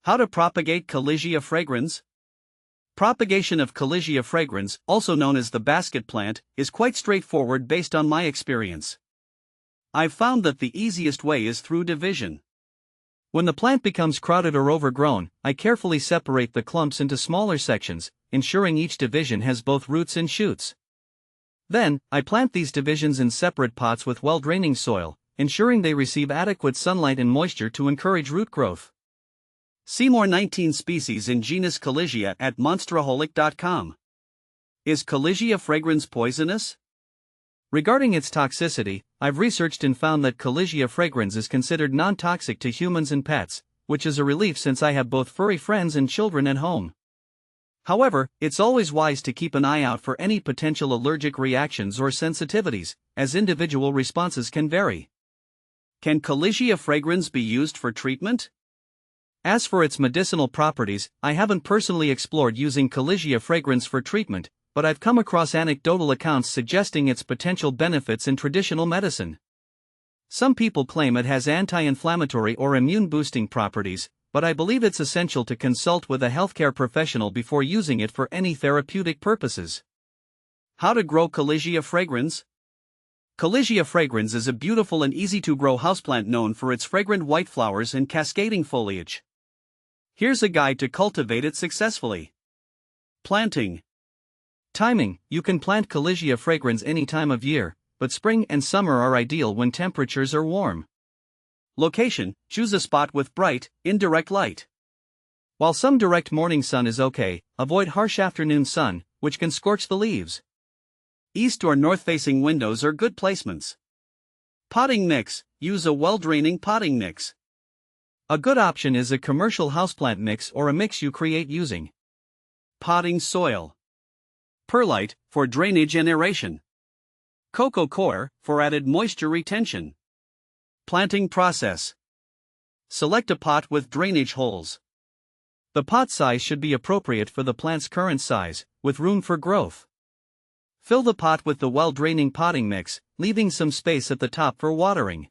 How to propagate Callisia fragrans? Propagation of Callisia fragrans, also known as the basket plant, is quite straightforward based on my experience. I've found that the easiest way is through division. When the plant becomes crowded or overgrown, I carefully separate the clumps into smaller sections, ensuring each division has both roots and shoots. Then, I plant these divisions in separate pots with well-draining soil, ensuring they receive adequate sunlight and moisture to encourage root growth. See more 19 species in genus Callisia at monsteraholic.com. Is Callisia fragrans poisonous? Regarding its toxicity, I've researched and found that Callisia fragrans is considered non-toxic to humans and pets, which is a relief since I have both furry friends and children at home. However, it's always wise to keep an eye out for any potential allergic reactions or sensitivities, as individual responses can vary. Can Callisia fragrans be used for treatment? As for its medicinal properties, I haven't personally explored using Callisia fragrans for treatment, but I've come across anecdotal accounts suggesting its potential benefits in traditional medicine. Some people claim it has anti-inflammatory or immune-boosting properties, but I believe it's essential to consult with a healthcare professional before using it for any therapeutic purposes. How to grow Callisia fragrans? Callisia fragrans is a beautiful and easy-to-grow houseplant known for its fragrant white flowers and cascading foliage. Here's a guide to cultivate it successfully. Planting. Timing. You can plant Callisia fragrans any time of year, but spring and summer are ideal when temperatures are warm. Location. Choose a spot with bright, indirect light. While some direct morning sun is okay, avoid harsh afternoon sun, which can scorch the leaves. East or north-facing windows are good placements. Potting mix. Use a well-draining potting mix. A good option is a commercial houseplant mix or a mix you create using potting soil. Perlite, for drainage and aeration. Cocoa coir, for added moisture retention. Planting process. Select a pot with drainage holes. The pot size should be appropriate for the plant's current size, with room for growth. Fill the pot with the well-draining potting mix, leaving some space at the top for watering.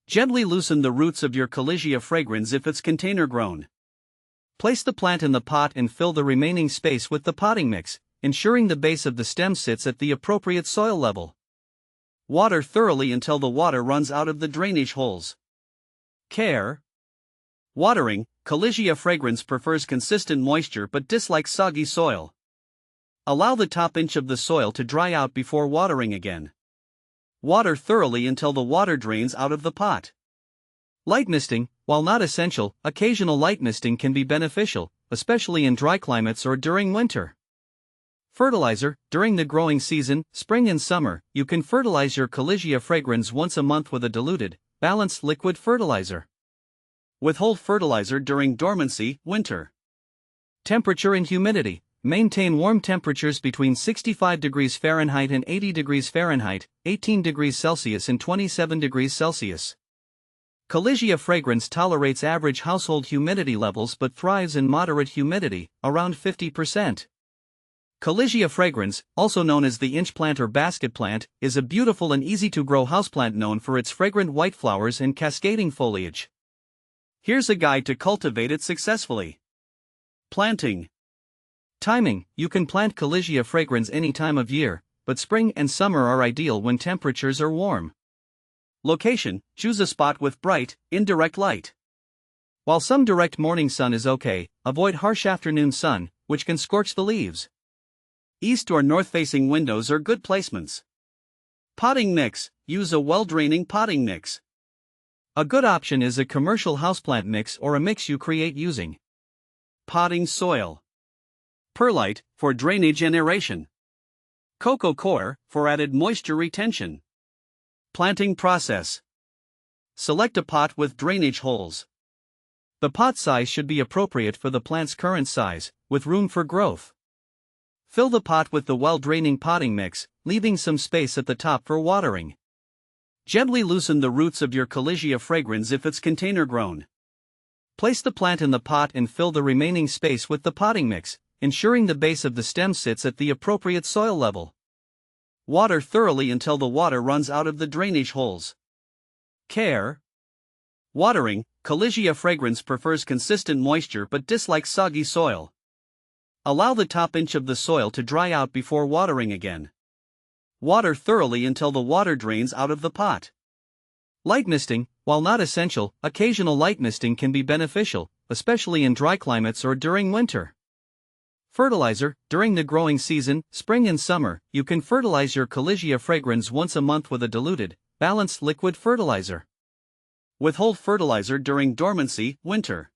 Gently loosen the roots of your Callisia fragrans if it's container grown. Place the plant in the pot and fill the remaining space with the potting mix, ensuring the base of the stem sits at the appropriate soil level. Water thoroughly until the water runs out of the drainage holes. Care. Watering. Callisia fragrans prefers consistent moisture but dislikes soggy soil. Allow the top inch of the soil to dry out before watering again. Water thoroughly until the water drains out of the pot. Light misting. While not essential, occasional light misting can be beneficial, especially in dry climates or during winter. Fertilizer. During the growing season, spring and summer, you can fertilize your Callisia fragrans once a month with a diluted, balanced liquid fertilizer. Withhold fertilizer during dormancy, winter. Temperature and humidity. Maintain warm temperatures between 65 degrees Fahrenheit and 80 degrees Fahrenheit, 18 degrees Celsius and 27 degrees Celsius. Callisia fragrans tolerates average household humidity levels but thrives in moderate humidity, around 50%. Callisia fragrans, also known as the inch plant or basket plant, is a beautiful and easy-to-grow houseplant known for its fragrant white flowers and cascading foliage. Here's a guide to cultivate it successfully. Planting. Timing. You can plant Callisia fragrans any time of year, but spring and summer are ideal when temperatures are warm. Location. Choose a spot with bright, indirect light. While some direct morning sun is okay, avoid harsh afternoon sun, which can scorch the leaves. East or north-facing windows are good placements. Potting mix. Use a well-draining potting mix. A good option is a commercial houseplant mix or a mix you create using potting soil. Perlite, for drainage and aeration. Cocoa coir, for added moisture retention. Planting process. Select a pot with drainage holes. The pot size should be appropriate for the plant's current size, with room for growth. Fill the pot with the well-draining potting mix, leaving some space at the top for watering. Gently loosen the roots of your Callisia fragrans if it's container grown. Place the plant in the pot and fill the remaining space with the potting mix, ensuring the base of the stem sits at the appropriate soil level. Water thoroughly until the water runs out of the drainage holes. Care. Watering, Callisia fragrans prefers consistent moisture but dislikes soggy soil. Allow the top inch of the soil to dry out before watering again. Water thoroughly until the water drains out of the pot. Light misting, while not essential, occasional light misting can be beneficial, especially in dry climates or during winter. Fertilizer, during the growing season, spring and summer, you can fertilize your Callisia fragrans once a month with a diluted, balanced liquid fertilizer. Withhold fertilizer during dormancy, winter.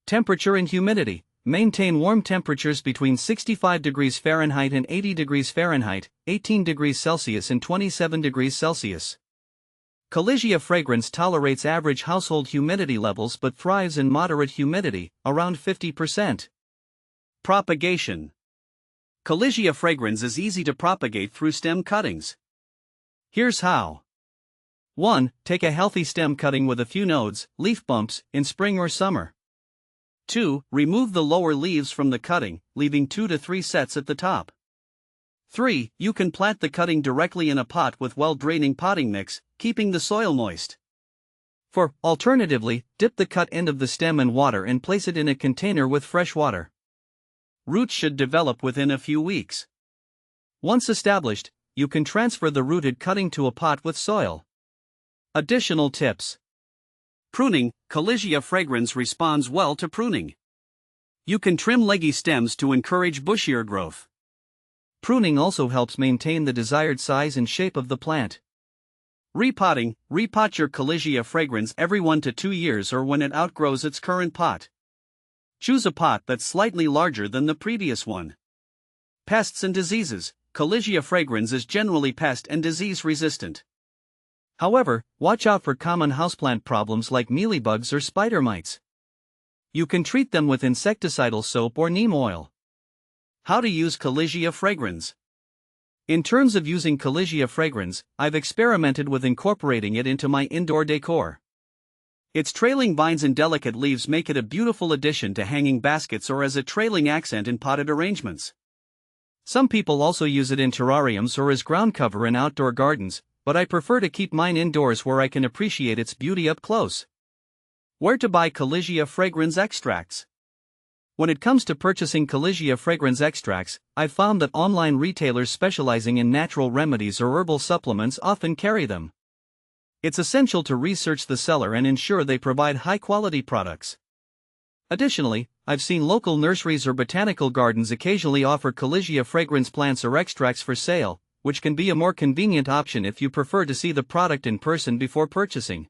Temperature and humidity. Maintain warm temperatures between 65 degrees Fahrenheit and 80 degrees Fahrenheit, 18 degrees Celsius and 27 degrees Celsius. Callisia fragrans tolerates average household humidity levels but thrives in moderate humidity, around 50%. Propagation. Callisia fragrans is easy to propagate through stem cuttings. Here's how. 1. Take a healthy stem cutting with a few nodes, leaf bumps, in spring or summer. 2. Remove the lower leaves from the cutting, leaving 2 to 3 sets at the top. 3. You can plant the cutting directly in a pot with well-draining potting mix, keeping the soil moist. 4. Alternatively, dip the cut end of the stem in water and place it in a container with fresh water. Roots should develop within a few weeks. Once established, you can transfer the rooted cutting to a pot with soil. Additional tips. Pruning, Callisia fragrans responds well to pruning. You can trim leggy stems to encourage bushier growth. Pruning also helps maintain the desired size and shape of the plant. Repotting, repot your Callisia fragrans every 1 to 2 years or when it outgrows its current pot. Choose a pot that's slightly larger than the previous one. Pests and diseases, Callisia fragrans is generally pest and disease resistant. However, watch out for common houseplant problems like mealybugs or spider mites. You can treat them with insecticidal soap or neem oil. How to use Callisia fragrans. In terms of using Callisia fragrans, I've experimented with incorporating it into my indoor decor. Its trailing vines and delicate leaves make it a beautiful addition to hanging baskets or as a trailing accent in potted arrangements. Some people also use it in terrariums or as ground cover in outdoor gardens, but I prefer to keep mine indoors where I can appreciate its beauty up close. Where to buy Callisia fragrans extracts? When it comes to purchasing Callisia fragrans extracts, I've found that online retailers specializing in natural remedies or herbal supplements often carry them. It's essential to research the seller and ensure they provide high-quality products. Additionally, I've seen local nurseries or botanical gardens occasionally offer Callisia fragrans plants or extracts for sale, which can be a more convenient option if you prefer to see the product in person before purchasing.